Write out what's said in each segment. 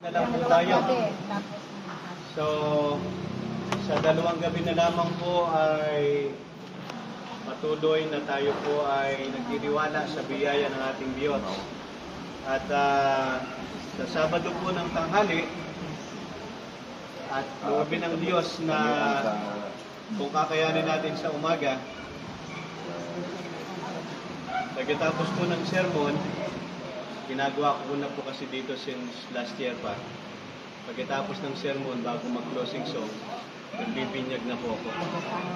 Na lang po tayo. So, sa dalawang gabi na lamang po ay patuloy na tayo po ay nagtitiwala sa biyaya ng ating Diyos. At sa Sabado po ng tanghali, at loobin ng Diyos na kung kakayanin natin sa umaga, pagkatapos po ng sermon, ginagawa ko na po kasi dito since last year pa. Pagkatapos ng sermon, bago mag-closing song, nagbibinyag na po ako.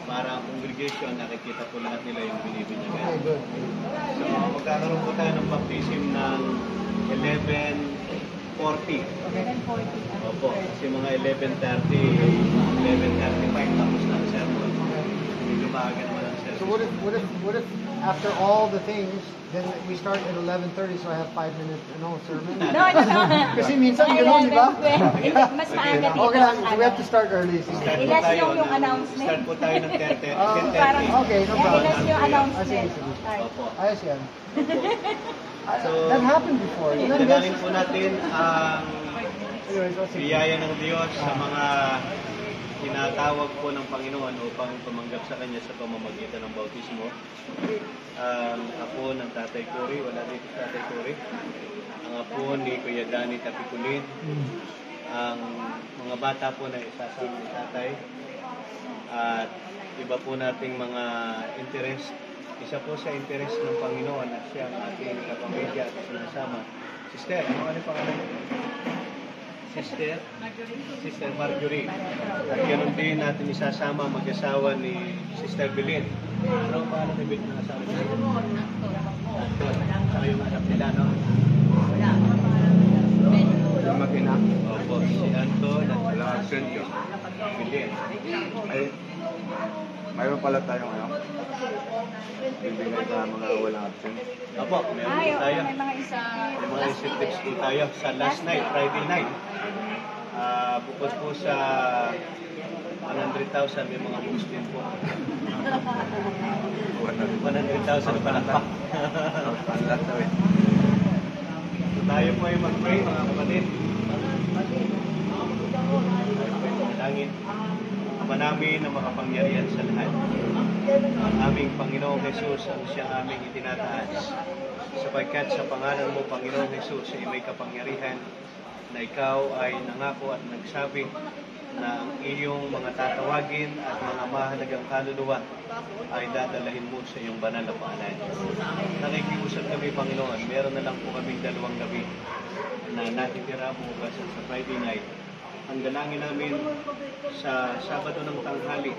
Para ang congregation, nakikita po lahat nila yung binibinyagan. So, magkakaroon po tayo ng baptism ng 11:40. 11:40. Opo, kasi mga 11:30, 11:35 tapos na ang sermon. Medyo maaga naman ang sermon. So what if after all the things, then we start at 11:30, so I have 5 minutes, sermon? No. Kasi minsan gano'n, di ba? Mas maaga dito. Okay lang, so we have to start early. Ilas yung announcement. Start po tayo ng 10:30. Okay, no problem. Ilas yung announcement. Opo. Ayos yan. So, that happened before. Dalangin po natin ang biyaya ng Diyos sa mga tinatawag po ng Panginoon upang tumanggap sa Kanya sa pamamagitan ng bautismo. Ang apo ng Tatay Cory, wala dito Tatay Cory. Ang apo ni Kuya Danny Tapiculin. Ang mga bata po na isasama ni Tatay. At iba po nating mga interest. Isa po sa interest ng Panginoon at siya ang ating kapamilya at sinasama. Sister, ano pangalan mo? Sister Marjorie. At ganoon din natin isasama mag-asawa ni Sister Belen. Ano ang pangalan ni Belen ng asawa niya? Anton. Saka yung anak nila, no? Yung mag-ina? Opo, si Anton at wala absent yun. Belen. Ay, mayroon pala tayong bibigay sa mga walang absent. Opo, meron po tayo. May mga isa. May mga incentives po tayo sa last night, Friday night. Bukod po sa 100,000, may mga Muslim po. 100,000 pala pa. So tayo po ay mag-pray, mga kapatid. Tayo po ay manalangin. Ama namin na makapangyarihan sa lahat. Ang aming Panginoong Jesus ang siyang aming itinataas. Sapagkat sa pangalan mo, Panginoong Jesus, ay may kapangyarihan na ikaw ay nangako at nagsabi na ang iyong mga tatawagin at mga mahalagang kaluluwa ay dadalahin mo sa iyong banal na paanan. Nakikiusap kami, Panginoon, meron na lang po kaming 2 gabi na natitira bukas sa Friday night. Ang dalangin namin sa Sabado ng tanghali,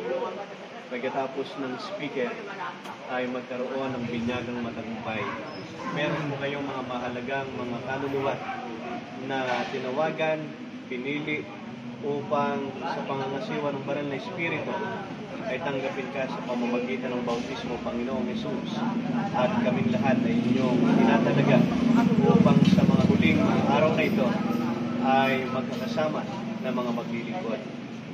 pagkatapos ng speaker, ay magkaroon ng binyagang matagumpay. Meron mo kayong mga mahalagang mga kaluluwa na tinawagan, pinili upang sa pangangasiwa ng banal na Espiritu ay tanggapin ka sa pamamagitan ng bautismo, Panginoong Jesus. At kaming lahat ay inyong tinatalaga upang sa mga huling araw na ito ay magkakasama na mga maglilingkod.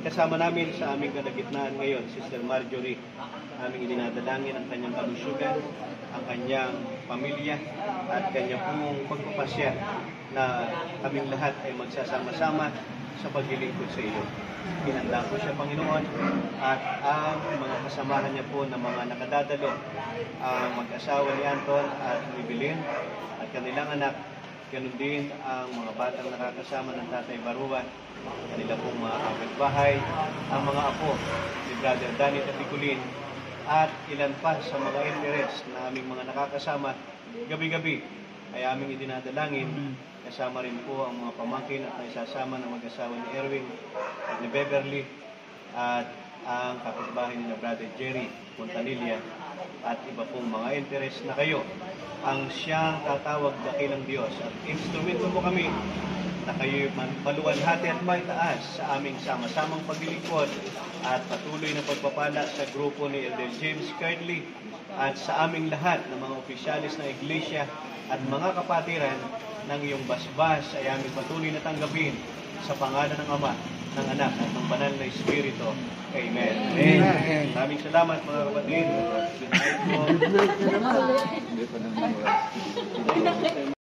Kasama namin sa aming kalagitnaan ngayon, Sister Marjorie, aming dinadalangin ang kanyang kalusugan, ang kanyang pamilya, at kanyang pong pagpapasya na kaming lahat ay magsasama-sama sa paglilingkod sa iyo. Hinanda po siya, Panginoon, at ang mga kasamahan niya po na mga nakadadalo, ang mag-asawa ni Anton at ni Belen at kanilang anak. Ganun din ang mga batang nakakasama ng Tatay Baruan, kanila pong mga kapitbahay, ang mga apo ni Brother Danny Tapiculin, at ilan pa sa mga interest na aming mga nakakasama gabi-gabi ay aming idinadalangin. Kasama rin po ang mga pamangkin at naisasama na mag-asawa ni Erwin at ni Beverly at ang kapitbahay ni Brother Jerry Montanilla at iba pong mga interest na kayo ang siyang tatawag dakilang Diyos. At instrumento mo kami na kayo maluwalhati at maitaas sa aming sama-samang paglilingkod at patuloy na pagpapala sa grupo ni Elder James Cardley at sa aming lahat ng mga opisyalis ng Iglesia at mga kapatiran ng iyong basbas ay aming patuloy na tanggapin sa pangalan ng Ama, ng Anak at ng Banal na Espiritu. Amen. Amen. Maraming salamat mga kapatid. Good night po. Hindi pa naman